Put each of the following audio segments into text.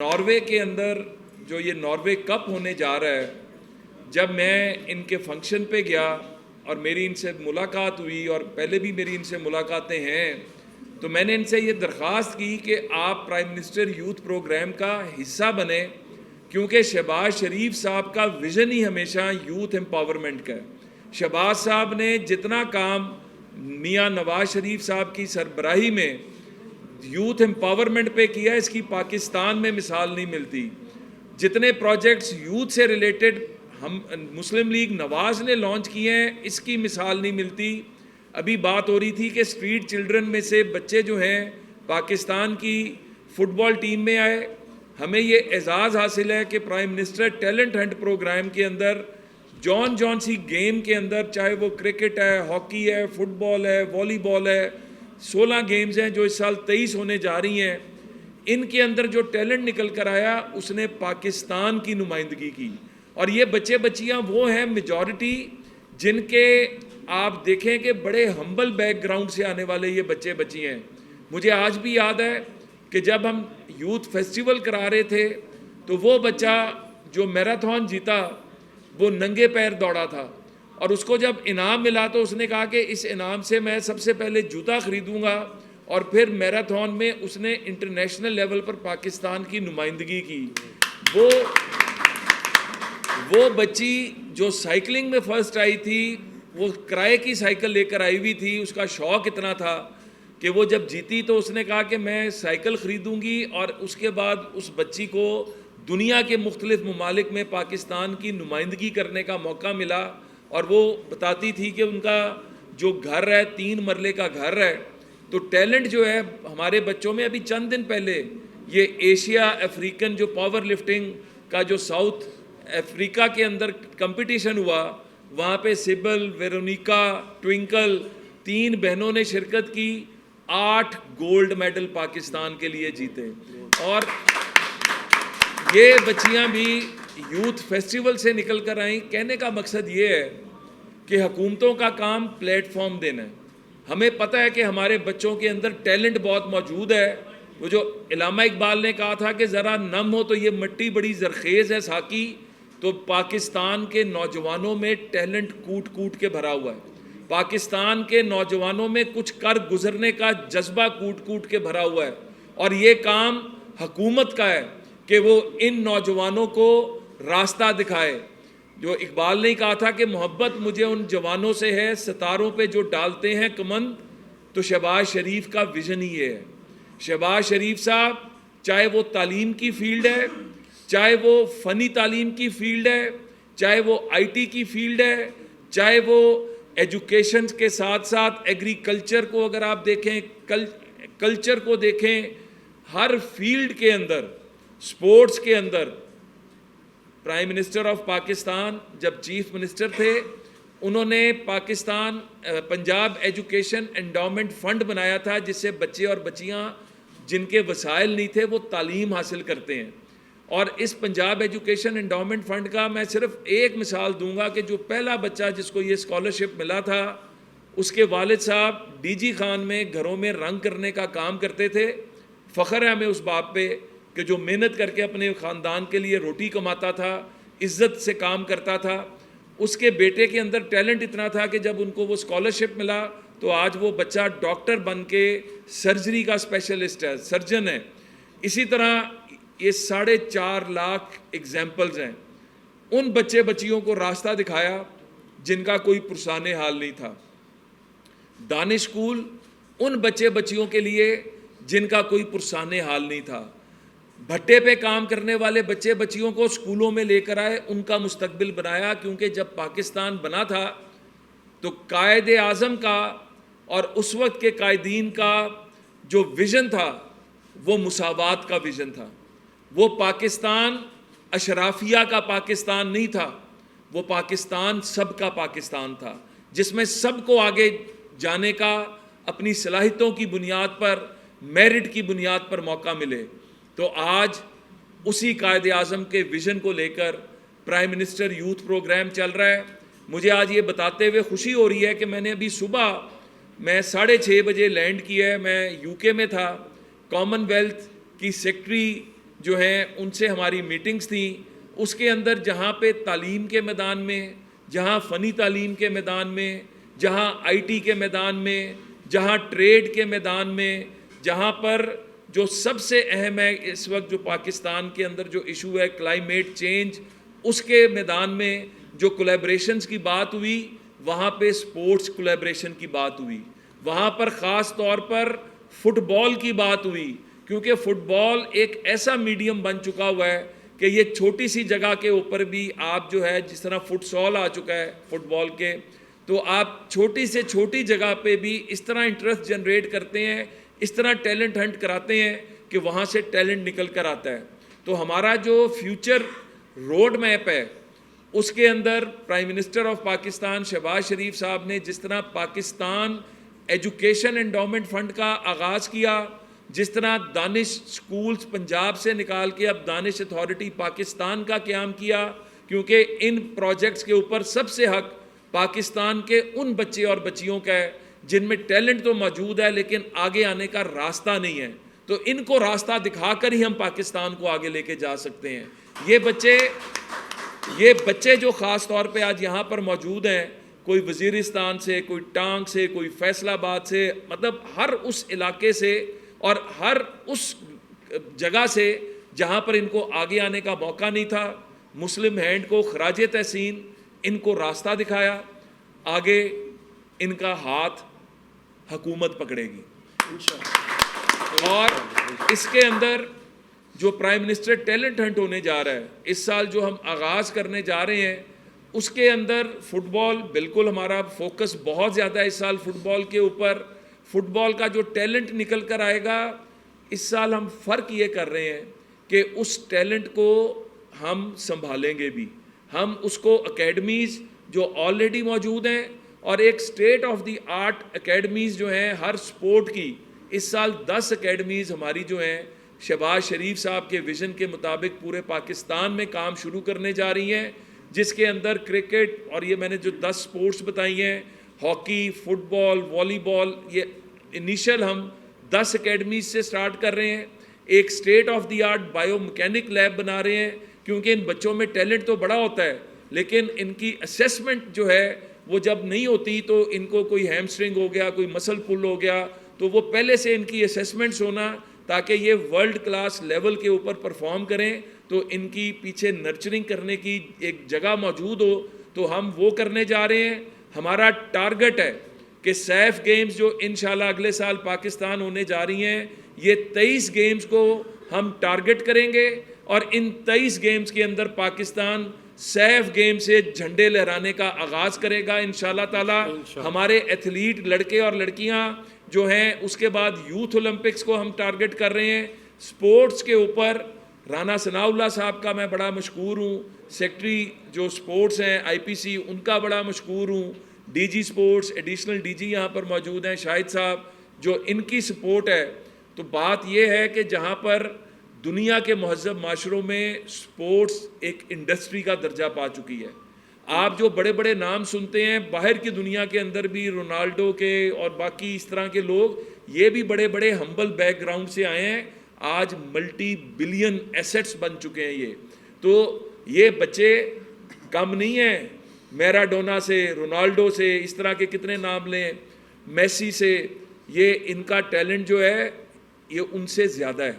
Norway کے اندر جو یہ ناروے کپ ہونے جا رہا ہے، جب میں ان کے فنکشن پہ گیا اور میری ان سے ملاقات ہوئی اور پہلے بھی میری ان سے ملاقاتیں ہیں، تو میں نے ان سے یہ درخواست کی کہ آپ پرائم منسٹر یوتھ پروگرام کا حصہ بنیں، کیونکہ شہباز شریف صاحب کا ویژن ہی ہمیشہ یوتھ امپاورمنٹ کا ہے۔ شہباز صاحب نے جتنا کام میاں نواز شریف صاحب کی سربراہی میں یوتھ امپاورمنٹ پہ کیا، اس کی پاکستان میں مثال نہیں ملتی۔ جتنے پروجیکٹس یوتھ سے ریلیٹڈ ہم مسلم لیگ نواز نے لانچ کیے ہیں، اس کی مثال نہیں ملتی۔ ابھی بات ہو رہی تھی کہ اسٹریٹ چلڈرن میں سے بچے جو ہیں پاکستان کی فٹ بال ٹیم میں آئے۔ ہمیں یہ اعزاز حاصل ہے کہ prime minister talent hunt programme کے اندر جون سی گیم کے اندر، چاہے وہ کرکٹ ہے، ہاکی ہے، فٹ بال ہے، والی بال ہے، 16 گیمز ہیں جو اس سال 23 ہونے جا رہی ہیں، ان کے اندر جو ٹیلنٹ نکل کر آیا اس نے پاکستان کی نمائندگی کی۔ اور یہ بچے بچیاں وہ ہیں میجورٹی جن کے آپ دیکھیں کہ بڑے ہمبل بیک گراؤنڈ سے آنے والے یہ بچے بچی ہیں۔ مجھے آج بھی یاد ہے کہ جب ہم یوتھ فیسٹیول کرا رہے تھے تو وہ بچہ جو میراتھن جیتا وہ ننگے پیر دوڑا تھا، اور اس کو جب انعام ملا تو اس نے کہا کہ اس انعام سے میں سب سے پہلے جوتا خریدوں گا، اور پھر میراتھن میں اس نے انٹرنیشنل لیول پر پاکستان کی نمائندگی کی۔ وہ بچی جو سائیکلنگ میں فرسٹ آئی تھی، وہ کرائے کی سائیکل لے کر آئی ہوئی تھی، اس کا شوق اتنا تھا کہ وہ جب جیتی تو اس نے کہا کہ میں سائیکل خریدوں گی، اور اس کے بعد اس بچی کو دنیا کے مختلف ممالک میں پاکستان کی نمائندگی کرنے کا موقع ملا۔ اور وہ بتاتی تھی کہ ان کا جو گھر ہے 3 مرلے کا گھر ہے، تو ٹیلنٹ جو ہے ہمارے بچوں میں۔ ابھی چند دن پہلے یہ ایشیا افریقن جو پاور لفٹنگ کا جو ساؤتھ افریقہ کے اندر کمپٹیشن ہوا، وہاں پہ سبل، ویرونیکا، ٹوئنکل 3 بہنوں نے شرکت کی، 8 گولڈ میڈل پاکستان کے لیے جیتے۔ اور یہ بچیاں بھی یوتھ فیسٹیول سے نکل کر آئیں۔ کہنے کا مقصد یہ ہے کہ حکومتوں کا کام پلیٹ فارم دینا ہے۔ ہمیں پتہ ہے کہ ہمارے بچوں کے اندر ٹیلنٹ بہت موجود ہے۔ وہ جو علامہ اقبال نے کہا تھا کہ ذرا نم ہو تو یہ مٹی بڑی زرخیز ہے ساقی، تو پاکستان کے نوجوانوں میں ٹیلنٹ کوٹ کوٹ کے بھرا ہوا ہے۔ پاکستان کے نوجوانوں میں کچھ کر گزرنے کا جذبہ کوٹ کوٹ کے بھرا ہوا ہے، اور یہ کام حکومت کا ہے کہ وہ ان نوجوانوں کو راستہ دکھائے۔ جو اقبال نے کہا تھا کہ محبت مجھے ان جوانوں سے ہے ستاروں پہ جو ڈالتے ہیں کمند، تو شہباز شریف کا ویژن ہی یہ ہے۔ شہباز شریف صاحب چاہے وہ تعلیم کی فیلڈ ہے، چاہے وہ فنی تعلیم کی فیلڈ ہے، چاہے وہ آئی ٹی کی فیلڈ ہے، چاہے وہ ایجوکیشن کے ساتھ ساتھ ایگریکلچر کو اگر آپ دیکھیں، کلچر کو دیکھیں، ہر فیلڈ کے اندر، سپورٹس کے اندر، پرائم منسٹر آف پاکستان جب چیف منسٹر تھے، انہوں نے پنجاب ایجوکیشن انڈاؤمنٹ فنڈ بنایا تھا، جس سے بچے اور بچیاں جن کے وسائل نہیں تھے وہ تعلیم حاصل کرتے ہیں۔ اور اس پنجاب ایجوکیشن انڈاؤمنٹ فنڈ کا میں صرف ایک مثال دوں گا کہ جو پہلا بچہ جس کو یہ اسکالرشپ ملا تھا، اس کے والد صاحب ڈی جی خان میں گھروں میں رنگ کرنے کا کام کرتے تھے۔ فخر ہے ہمیں اس باپ پہ کہ جو محنت کر کے اپنے خاندان کے لیے روٹی کماتا تھا، عزت سے کام کرتا تھا۔ اس کے بیٹے کے اندر ٹیلنٹ اتنا تھا کہ جب ان کو وہ اسکالرشپ ملا تو آج وہ بچہ ڈاکٹر بن کے سرجری کا اسپیشلسٹ ہے، سرجن ہے۔ اسی طرح یہ 4.5 لاکھ ایگزامپلز ہیں۔ ان بچے بچیوں کو راستہ دکھایا جن کا کوئی پرسان حال نہیں تھا۔ دانش اسکول ان بچے بچیوں کے لیے جن کا کوئی پرسان حال نہیں تھا۔ بھٹے پہ کام کرنے والے بچے بچیوں کو اسکولوں میں لے کر آئے، ان کا مستقبل بنایا، کیونکہ جب پاکستان بنا تھا تو قائد اعظم کا اور اس وقت کے قائدین کا جو ویژن تھا وہ مساوات کا ویژن تھا۔ وہ پاکستان اشرافیہ کا پاکستان نہیں تھا، وہ پاکستان سب کا پاکستان تھا، جس میں سب کو آگے جانے کا اپنی صلاحیتوں کی بنیاد پر، میرٹ کی بنیاد پر موقع ملے۔ تو آج اسی قائد اعظم کے ویژن کو لے کر پرائم منسٹر یوتھ پروگرام چل رہا ہے۔ مجھے آج یہ بتاتے ہوئے خوشی ہو رہی ہے کہ میں نے ابھی صبح 6:30 بجے لینڈ کیا ہے۔ میں یو کے میں تھا، کامن ویلتھ کی سیکٹری جو ہیں ان سے ہماری میٹنگز تھیں. اس کے اندر جہاں پہ تعلیم کے میدان میں, جہاں فنی تعلیم کے میدان میں, جہاں آئی ٹی کے میدان میں, جہاں ٹریڈ کے میدان میں, جہاں پر جو سب سے اہم ہے اس وقت جو پاکستان کے اندر جو ایشو ہے کلائمیٹ چینج, اس کے میدان میں جو کولیبریشنز کی بات ہوئی, وہاں پہ سپورٹس کولیبریشن کی بات ہوئی. وہاں پر خاص طور پر فٹ بال کی بات ہوئی, کیونکہ فٹ بال ایک ایسا میڈیم بن چکا ہوا ہے کہ یہ چھوٹی سی جگہ کے اوپر بھی آپ جو ہے, جس طرح فٹ سال آ چکا ہے فٹ بال کے, تو آپ چھوٹی سے چھوٹی جگہ پہ بھی اس طرح انٹرسٹ جنریٹ کرتے ہیں, اس طرح ٹیلنٹ ہنٹ کراتے ہیں کہ وہاں سے ٹیلنٹ نکل کر آتا ہے. تو ہمارا جو فیوچر روڈ میپ ہے اس کے اندر prime minister of Pakistan Shehbaz Sharif صاحب نے جس طرح پاکستان ایجوکیشن انڈومنٹ فنڈ کا آغاز کیا, جس طرح دانش سکولز پنجاب سے نکال کے اب دانش اتھارٹی پاکستان کا قیام کیا, کیونکہ ان پروجیکٹس کے اوپر سب سے حق پاکستان کے ان بچے اور بچیوں کا ہے جن میں ٹیلنٹ تو موجود ہے لیکن آگے آنے کا راستہ نہیں ہے. تو ان کو راستہ دکھا کر ہی ہم پاکستان کو آگے لے کے جا سکتے ہیں. یہ بچے جو خاص طور پہ آج یہاں پر موجود ہیں, کوئی وزیرستان سے, کوئی ٹانگ سے, کوئی فیصل آباد سے, مطلب ہر اس علاقے سے اور ہر اس جگہ سے جہاں پر ان کو آگے آنے کا موقع نہیں تھا, مسلم ہینڈ کو خراج تحسین ان کو راستہ دکھایا. آگے ان کا ہاتھ حکومت پکڑے گی, اور اس کے اندر جو پرائم منسٹر ٹیلنٹ ہنٹ ہونے جا رہا ہے اس سال جو ہم آغاز کرنے جا رہے ہیں, اس کے اندر فٹ بال بالکل ہمارا فوکس بہت زیادہ ہے اس سال فٹ بال کے اوپر. فٹ بال کا جو ٹیلنٹ نکل کر آئے گا, اس سال ہم فرق یہ کر رہے ہیں کہ اس ٹیلنٹ کو ہم سنبھالیں گے بھی. ہم اس کو اکیڈمیز جو آلریڈی موجود ہیں اور ایک state of the art academies جو ہیں ہر سپورٹ کی, اس سال 10 اکیڈمیز ہماری جو ہیں شہباز شریف صاحب کے ویژن کے مطابق پورے پاکستان میں کام شروع کرنے جا رہی ہیں, جس کے اندر کرکٹ اور یہ میں نے جو 10 سپورٹس بتائی ہیں, ہاکی, فٹ بال, والی بال, یہ انیشل ہم 10 اکیڈمیز سے سٹارٹ کر رہے ہیں. ایک state of the art bio mechanic lab بنا رہے ہیں, کیونکہ ان بچوں میں ٹیلنٹ تو بڑا ہوتا ہے لیکن ان کی اسیسمنٹ جو ہے وہ جب نہیں ہوتی تو ان کو کوئی ہیمسٹرنگ ہو گیا, کوئی مسل پل ہو گیا, تو وہ پہلے سے ان کی اسیسمنٹس ہونا تاکہ یہ ورلڈ کلاس لیول کے اوپر پرفارم کریں, تو ان کی پیچھے نرچرنگ کرنے کی ایک جگہ موجود ہو, تو ہم وہ کرنے جا رہے ہیں. ہمارا ٹارگٹ ہے کہ سیف گیمز جو انشاءاللہ اگلے سال پاکستان ہونے جا رہی ہیں, یہ 23 گیمز کو ہم ٹارگٹ کریں گے, اور ان 23 گیمز کے اندر پاکستان سیف گیم سے جھنڈے لہرانے کا آغاز کرے گا انشاءاللہ تعالی. ہمارے ایتھلیٹ لڑکے اور لڑکیاں جو ہیں, اس کے بعد یوتھ اولمپکس کو ہم ٹارگٹ کر رہے ہیں. سپورٹس کے اوپر رانا ثناء اللہ صاحب کا میں بڑا مشکور ہوں, سیکٹری جو سپورٹس ہیں آئی پی سی ان کا بڑا مشکور ہوں, D G sports additional D G یہاں پر موجود ہیں شاہد صاحب, جو ان کی سپورٹ ہے. تو بات یہ ہے کہ جہاں پر دنیا کے مہذب معاشروں میں سپورٹس ایک انڈسٹری کا درجہ پا چکی ہے, آپ جو بڑے بڑے نام سنتے ہیں باہر کی دنیا کے اندر بھی, رونالڈو کے اور باقی اس طرح کے لوگ, یہ بھی بڑے بڑے ہمبل بیک گراؤنڈ سے آئے ہیں, آج ملٹی بلین ایسٹس بن چکے ہیں یہ. تو یہ بچے کم نہیں ہیں, میراڈونا سے, رونالڈو سے, اس طرح کے کتنے نام لیں, میسی سے, یہ ان کا ٹیلنٹ جو ہے یہ ان سے زیادہ ہے.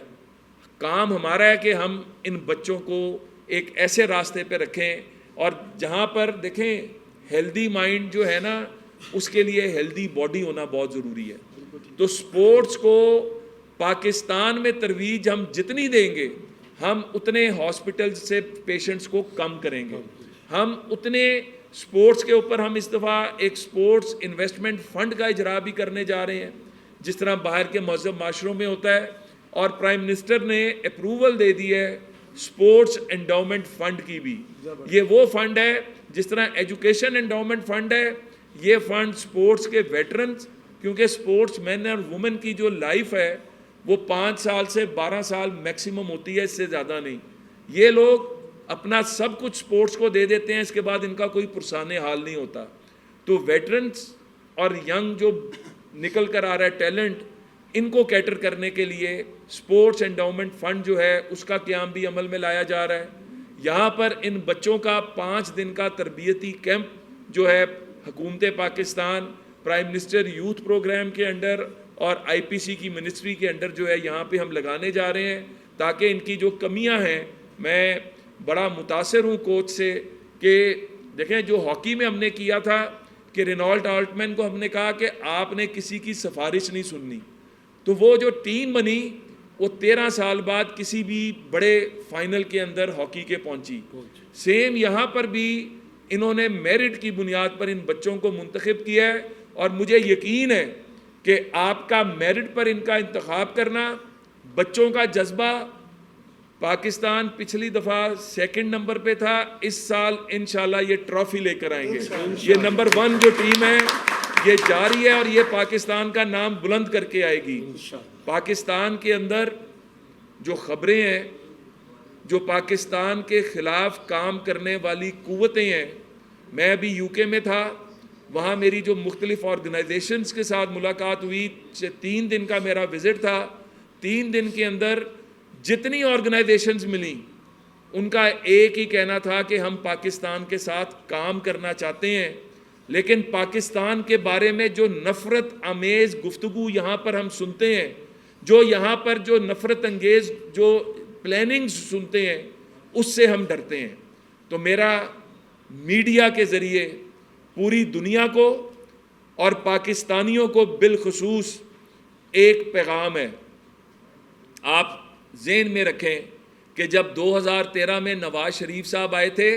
کام ہمارا ہے کہ ہم ان بچوں کو ایک ایسے راستے پہ رکھیں, اور جہاں پر دیکھیں ہیلدی مائنڈ جو ہے نا, اس کے لیے ہیلدی باڈی ہونا بہت ضروری ہے. تو سپورٹس کو پاکستان میں ترویج ہم جتنی دیں گے, ہم اتنے ہاسپٹل سے پیشنٹس کو کم کریں گے, ہم اتنے سپورٹس کے اوپر ہم اس دفعہ ایک سپورٹس انویسٹمنٹ فنڈ کا اجرا بھی کرنے جا رہے ہیں, جس طرح باہر کے مہذب معاشروں میں ہوتا ہے. اور پرائم منسٹر نے اپروول دے دی ہے سپورٹس انڈومنٹ فنڈ کی بھی. یہ وہ فنڈ ہے جس طرح ایجوکیشن انڈومنٹ فنڈ ہے, یہ فنڈ سپورٹس کے ویٹرنز, کیونکہ سپورٹس مین اور وومن کی جو لائف ہے وہ 5 سال سے 12 سال میکسیمم ہوتی ہے, اس سے زیادہ نہیں. یہ لوگ اپنا سب کچھ سپورٹس کو دے دیتے ہیں, اس کے بعد ان کا کوئی پرسان حال نہیں ہوتا. تو ویٹرنز اور ینگ جو نکل کر آ رہا ہے ٹیلنٹ, ان کو کیٹر کرنے کے لیے سپورٹس انڈاؤمنٹ فنڈ جو ہے اس کا قیام بھی عمل میں لایا جا رہا ہے. یہاں پر ان بچوں کا 5 دن کا تربیتی کیمپ جو ہے حکومت Pakistan prime minister youth programme کے انڈر اور آئی پی سی کی منسٹری کے انڈر جو ہے یہاں پہ ہم لگانے جا رہے ہیں تاکہ ان کی جو کمیاں ہیں. میں بڑا متاثر ہوں کوچ سے کہ دیکھیں جو ہاکی میں ہم نے کیا تھا کہ رینالڈ آلٹمین کو ہم نے کہا کہ آپ نے کسی کی سفارش نہیں سننی, تو وہ جو ٹیم بنی وہ 13 سال بعد کسی بھی بڑے فائنل کے اندر ہاکی کے پہنچی. سیم یہاں پر بھی انہوں نے میرٹ کی بنیاد پر ان بچوں کو منتخب کیا ہے اور مجھے یقین ہے کہ آپ کا میرٹ پر ان کا انتخاب کرنا, بچوں کا جذبہ. پاکستان پچھلی دفعہ 2nd نمبر پہ تھا, اس سال انشاءاللہ یہ ٹرافی لے کر آئیں گے. یہ نمبر 1 جو ٹیم ہے یہ جاری ہے اور یہ پاکستان کا نام بلند کر کے آئے گی. پاکستان کے اندر جو خبریں ہیں, جو پاکستان کے خلاف کام کرنے والی قوتیں ہیں, میں ابھی یو کے میں تھا, وہاں میری جو مختلف آرگنائزیشنز کے ساتھ ملاقات ہوئی, 3 دن کا میرا وزٹ تھا. 3 دن کے اندر جتنی آرگنائزیشنز ملیں ان کا ایک ہی کہنا تھا کہ ہم پاکستان کے ساتھ کام کرنا چاہتے ہیں, لیکن پاکستان کے بارے میں جو نفرت آمیز گفتگو یہاں پر ہم سنتے ہیں, جو یہاں پر جو نفرت انگیز جو پلاننگز سنتے ہیں, اس سے ہم ڈرتے ہیں. تو میرا میڈیا کے ذریعے پوری دنیا کو اور پاکستانیوں کو بالخصوص ایک پیغام ہے. آپ ذہن میں رکھیں کہ جب 2013 میں نواز شریف صاحب آئے تھے,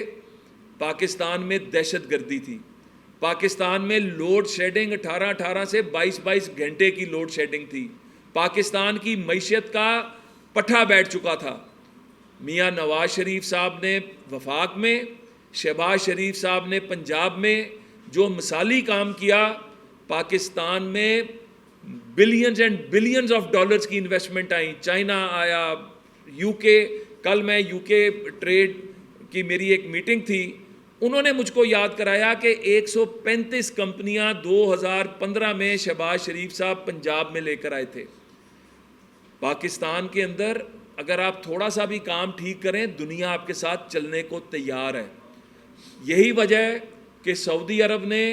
پاکستان میں دہشت گردی تھی, پاکستان میں لوڈ شیڈنگ 18 سے 22 گھنٹے کی لوڈ شیڈنگ تھی, پاکستان کی معیشت کا پٹھا بیٹھ چکا تھا. میاں نواز شریف صاحب نے وفاق میں, شہباز شریف صاحب نے پنجاب میں جو مثالی کام کیا, پاکستان میں billions and billions of dollars کی انویسٹمنٹ آئیں. چائنا آیا, یو کے, کل میں یو کے ٹریڈ کی میری ایک میٹنگ تھی, انہوں نے مجھ کو یاد کرایا کہ 135 کمپنیاں 2015 میں شہباز شریف صاحب پنجاب میں لے کر آئے تھے. پاکستان کے اندر اگر آپ تھوڑا سا بھی کام ٹھیک کریں, دنیا آپ کے ساتھ چلنے کو تیار ہے. یہی وجہ ہے کہ سعودی عرب نے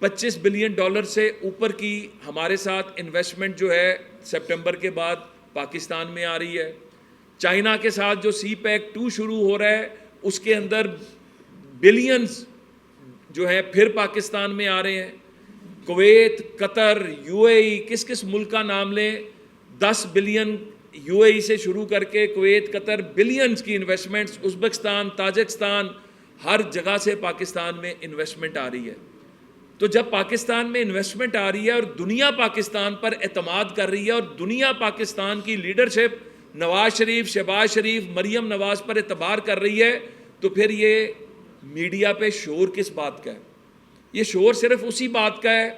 $25 بلین سے اوپر کی ہمارے ساتھ انویسٹمنٹ جو ہے سپٹمبر کے بعد پاکستان میں آ رہی ہے. چائنا کے ساتھ جو سی پیک 2 شروع ہو رہا ہے اس کے اندر بلینز جو ہے پھر پاکستان میں آ رہے ہیں. کویت, قطر, یو اے ای, کس ملک کا نام لیں, 10 بلین یو اے ای سے شروع کر کے کویت, قطر, بلینز کی انویسٹمنٹس, ازبکستان, تاجکستان, ہر جگہ سے پاکستان میں انویسٹمنٹ آ رہی ہے. تو جب پاکستان میں انویسٹمنٹ آ رہی ہے اور دنیا پاکستان پر اعتماد کر رہی ہے اور دنیا پاکستان کی لیڈرشپ نواز شریف, شہباز شریف, مریم نواز پر اعتبار کر رہی ہے, تو پھر یہ میڈیا پہ شور کس بات کا ہے؟ یہ شور صرف اسی بات کا ہے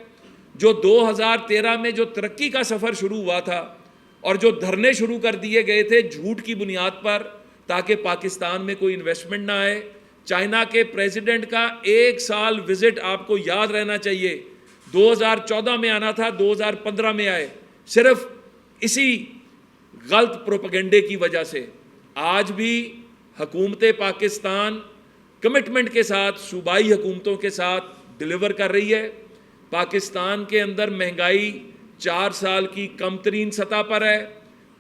جو 2013 میں جو ترقی کا سفر شروع ہوا تھا اور جو دھرنے شروع کر دیے گئے تھے جھوٹ کی بنیاد پر تاکہ پاکستان میں کوئی انویسٹمنٹ نہ آئے. چائنا کے پریزیڈنٹ کا 1 سال وزٹ آپ کو یاد رہنا چاہیے, 2014 میں آنا تھا, 2015 میں آئے, صرف اسی غلط پروپیگنڈے کی وجہ سے. آج بھی حکومت پاکستان کمٹمنٹ کے ساتھ صوبائی حکومتوں کے ساتھ ڈیلیور کر رہی ہے. پاکستان کے اندر مہنگائی 4 سال کی کم ترین سطح پر ہے.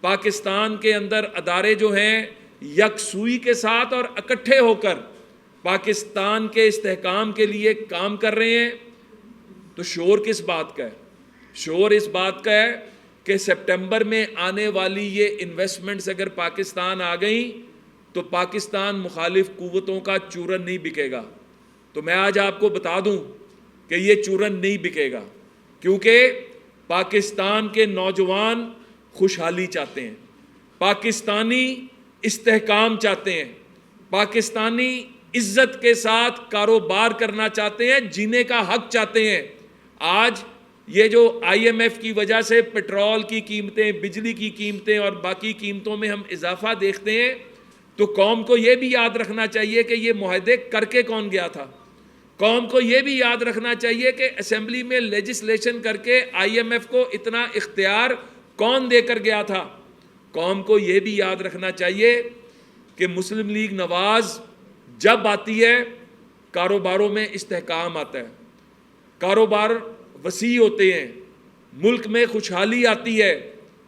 پاکستان کے اندر ادارے جو ہیں یکسوئی کے ساتھ اور اکٹھے ہو کر پاکستان کے استحکام کے لیے کام کر رہے ہیں. تو شور کس بات کا ہے؟ شور اس بات کا ہے کہ سپٹمبر میں آنے والی یہ انویسٹمنٹس اگر پاکستان آ گئیں تو پاکستان مخالف قوتوں کا چورن نہیں بکے گا. تو میں آج آپ کو بتا دوں کہ یہ چورن نہیں بکے گا, کیونکہ پاکستان کے نوجوان خوشحالی چاہتے ہیں, پاکستانی استحکام چاہتے ہیں, پاکستانی عزت کے ساتھ کاروبار کرنا چاہتے ہیں, جینے کا حق چاہتے ہیں. آج یہ جو آئی ایم ایف کی وجہ سے پٹرول کی قیمتیں, بجلی کی قیمتیں اور باقی قیمتوں میں ہم اضافہ دیکھتے ہیں, تو قوم کو یہ بھی یاد رکھنا چاہیے کہ یہ معاہدے کر کے کون گیا تھا. قوم کو یہ بھی یاد رکھنا چاہیے کہ اسمبلی میں لیجسلیشن کر کے آئی ایم ایف کو اتنا اختیار کون دے کر گیا تھا؟ قوم کو یہ بھی یاد رکھنا چاہیے کہ مسلم لیگ نواز جب آتی ہے کاروباروں میں استحکام آتا ہے، کاروبار وسیع ہوتے ہیں، ملک میں خوشحالی آتی ہے۔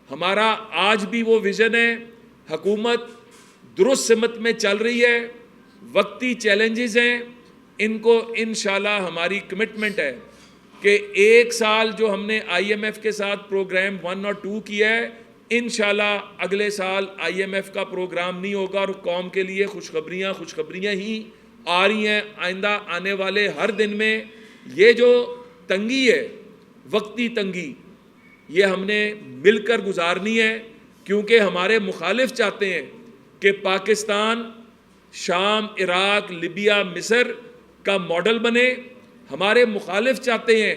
ہمارا آج بھی وہ ویژن ہے، حکومت درست سمت میں چل رہی ہے، وقتی چیلنجز ہیں، ان کو انشاءاللہ ہماری کمٹمنٹ ہے کہ 1 سال جو ہم نے آئی ایم ایف کے ساتھ پروگرام 1 اور 2 کیا ہے، انشاءاللہ اگلے سال آئی ایم ایف کا پروگرام نہیں ہوگا، اور قوم کے لیے خوشخبریاں ہی آ رہی ہیں۔ آئندہ آنے والے ہر دن میں یہ جو تنگی ہے، وقتی تنگی، یہ ہم نے مل کر گزارنی ہے، کیونکہ ہمارے مخالف چاہتے ہیں کہ پاکستان شام، عراق، لیبیا، مصر کا ماڈل بنے۔ ہمارے مخالف چاہتے ہیں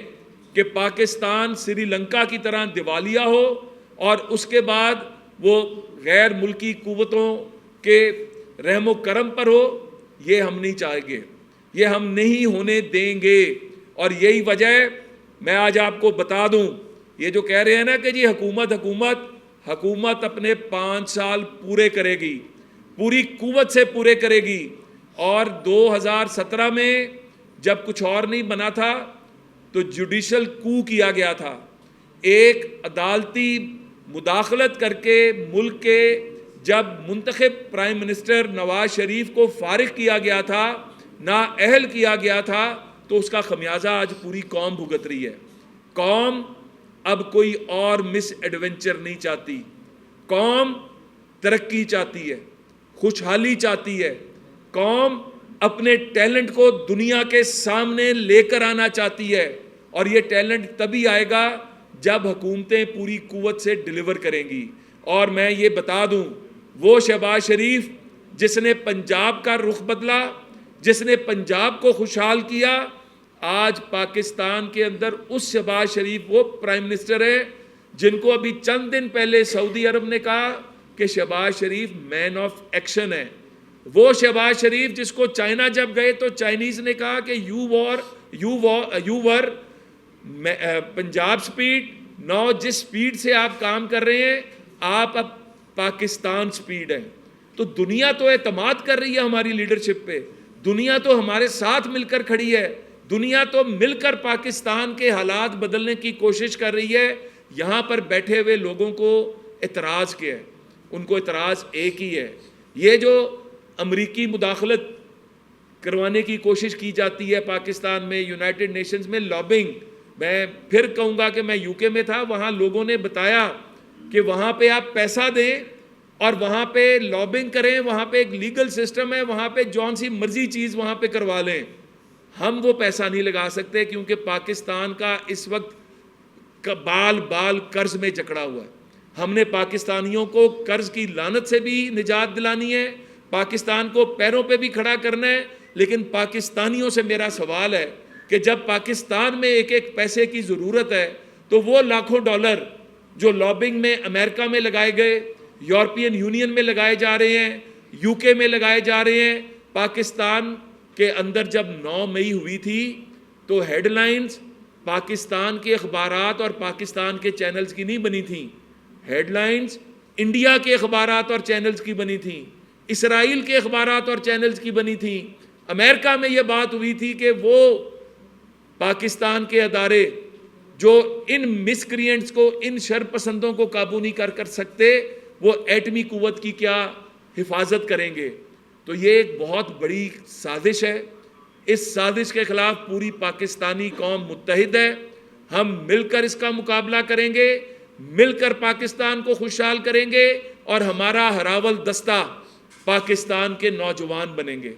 کہ پاکستان سری لنکا کی طرح دیوالیہ ہو اور اس کے بعد وہ غیر ملکی قوتوں کے رحم و کرم پر ہو۔ یہ ہم نہیں چاہیں گے، یہ ہم نہیں ہونے دیں گے۔ اور یہی وجہ ہے، میں آج آپ کو بتا دوں، یہ جو کہہ رہے ہیں نا کہ جی حکومت اپنے 5 سال پورے کرے گی، پوری قوت سے پورے کرے گی۔ اور 2017 میں جب کچھ اور نہیں بنا تھا تو جوڈیشل کو کیا گیا تھا، ایک عدالتی مداخلت کر کے ملک کے جب منتخب پرائم منسٹر نواز شریف کو فارغ کیا گیا تھا، نااہل کیا گیا تھا، تو اس کا خمیازہ آج پوری قوم بھگت رہی ہے۔ قوم اب کوئی اور مس ایڈونچر نہیں چاہتی، قوم ترقی چاہتی ہے، خوشحالی چاہتی ہے، قوم اپنے ٹیلنٹ کو دنیا کے سامنے لے کر آنا چاہتی ہے، اور یہ ٹیلنٹ تبھی آئے گا جب حکومتیں پوری قوت سے ڈیلیور کریں گی۔ اور میں یہ بتا دوں، وہ شہباز شریف جس نے پنجاب کا رخ بدلا، جس نے پنجاب کو خوشحال کیا، آج پاکستان کے اندر اس شہباز شریف وہ پرائم منسٹر ہے جن کو ابھی چند دن پہلے سعودی عرب نے کہا کہ شہباز شریف مین آف ایکشن ہے۔ وہ شہباز شریف جس کو چائنا جب گئے تو چائنیز نے کہا کہ یو ور پنجاب سپیڈ، نو جس سپیڈ سے آپ کام کر رہے ہیں آپ اب پاکستان سپیڈ ہے۔ تو دنیا تو اعتماد کر رہی ہے ہماری لیڈرشپ پہ، دنیا تو ہمارے ساتھ مل کر کھڑی ہے، دنیا تو مل کر پاکستان کے حالات بدلنے کی کوشش کر رہی ہے۔ یہاں پر بیٹھے ہوئے لوگوں کو اعتراض کیا ہے؟ ان کو اعتراض ایک ہی ہے، یہ جو امریکی مداخلت کروانے کی کوشش کی جاتی ہے پاکستان میں، یونائٹڈ نیشنز میں لابنگ، میں پھر کہوں گا کہ میں یو کے میں تھا، وہاں لوگوں نے بتایا کہ وہاں پہ آپ پیسہ دیں اور وہاں پہ لابنگ کریں، وہاں پہ ایک لیگل سسٹم ہے، وہاں پہ جون سی مرضی چیز وہاں پہ کروا لیں۔ ہم وہ پیسہ نہیں لگا سکتے کیونکہ پاکستان کا اس وقت بال قرض میں جکڑا ہوا ہے۔ ہم نے پاکستانیوں کو قرض کی لعنت سے بھی نجات دلانی ہے، پاکستان کو پیروں پہ بھی کھڑا کرنا ہے۔ لیکن پاکستانیوں سے میرا سوال ہے کہ جب پاکستان میں ایک ایک پیسے کی ضرورت ہے تو وہ لاکھوں ڈالر جو لابنگ میں امریکہ میں لگائے گئے، یورپین یونین میں لگائے جا رہے ہیں، یو کے میں لگائے جا رہے ہیں، پاکستان کے اندر جب 9 مئی ہوئی تھی تو ہیڈ لائنز پاکستان کے اخبارات اور پاکستان کے چینلز کی نہیں بنی تھیں، ہیڈ لائنز انڈیا کے اخبارات اور چینلز کی بنی تھیں، اسرائیل کے اخبارات اور چینلز کی بنی تھیں۔ امریکہ میں یہ بات ہوئی تھی کہ وہ پاکستان کے ادارے جو ان مسکرینٹس کو، ان شر پسندوں کو قابو نہیں کر سکتے، وہ ایٹمی قوت کی کیا حفاظت کریں گے۔ تو یہ ایک بہت بڑی سازش ہے، اس سازش کے خلاف پوری پاکستانی قوم متحد ہے۔ ہم مل کر اس کا مقابلہ کریں گے، مل کر پاکستان کو خوشحال کریں گے، اور ہمارا ہراول دستہ پاکستان کے نوجوان بنیں گے۔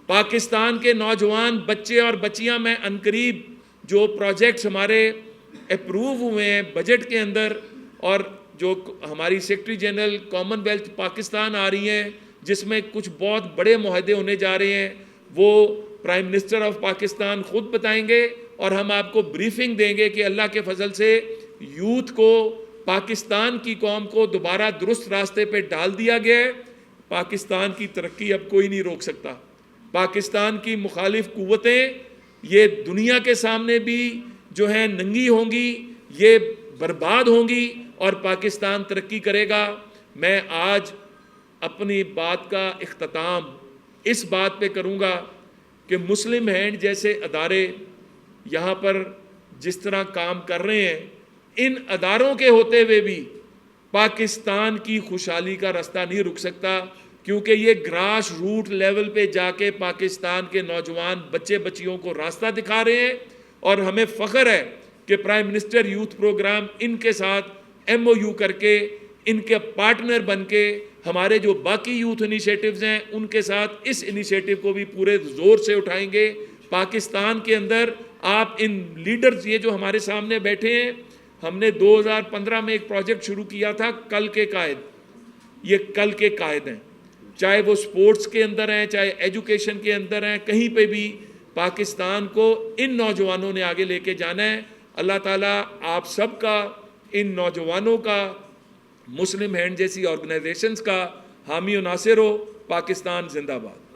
پاکستان کے نوجوان بچے اور بچیاں، میں عنقریب جو پروجیکٹس ہمارے اپروو ہوئے ہیں بجٹ کے اندر، اور جو ہماری secretary general Commonwealth Pakistan آ رہی ہیں جس میں کچھ بہت بڑے معاہدے ہونے جا رہے ہیں، وہ پرائم منسٹر آف پاکستان خود بتائیں گے، اور ہم آپ کو بریفنگ دیں گے کہ اللہ کے فضل سے یوتھ کو، پاکستان کی قوم کو دوبارہ درست راستے پہ ڈال دیا گیا ہے۔ پاکستان کی ترقی اب کوئی نہیں روک سکتا۔ پاکستان کی مخالف قوتیں یہ دنیا کے سامنے بھی جو ہیں ننگی ہوں گی، یہ برباد ہوں گی اور پاکستان ترقی کرے گا۔ میں آج اپنی بات کا اختتام اس بات پہ کروں گا کہ مسلم ہینڈ جیسے ادارے یہاں پر جس طرح کام کر رہے ہیں، ان اداروں کے ہوتے ہوئے بھی پاکستان کی خوشحالی کا راستہ نہیں رک سکتا، کیونکہ یہ گراس روٹ لیول پہ جا کے پاکستان کے نوجوان بچے بچیوں کو راستہ دکھا رہے ہیں، اور ہمیں فخر ہے کہ پرائم منسٹر یوتھ پروگرام ان کے ساتھ ایم او یو کر کے، ان کے پارٹنر بن کے، ہمارے جو باقی یوتھ انیشیٹوز ہیں ان کے ساتھ اس انیشیٹو کو بھی پورے زور سے اٹھائیں گے۔ پاکستان کے اندر آپ ان لیڈرز، یہ جو ہمارے سامنے بیٹھے ہیں، ہم نے 2015 میں ایک پروجیکٹ شروع کیا تھا، کل کے قائد، یہ کل کے قائد ہیں، چاہے وہ سپورٹس کے اندر ہیں، چاہے ایجوکیشن کے اندر ہیں، کہیں پہ بھی پاکستان کو ان نوجوانوں نے آگے لے کے جانا ہے۔ اللہ تعالیٰ آپ سب کا، ان نوجوانوں کا، مسلم ہینڈ جیسی آرگنائزیشنز کا حامی و ناصر ہو۔ پاکستان زندہ باد۔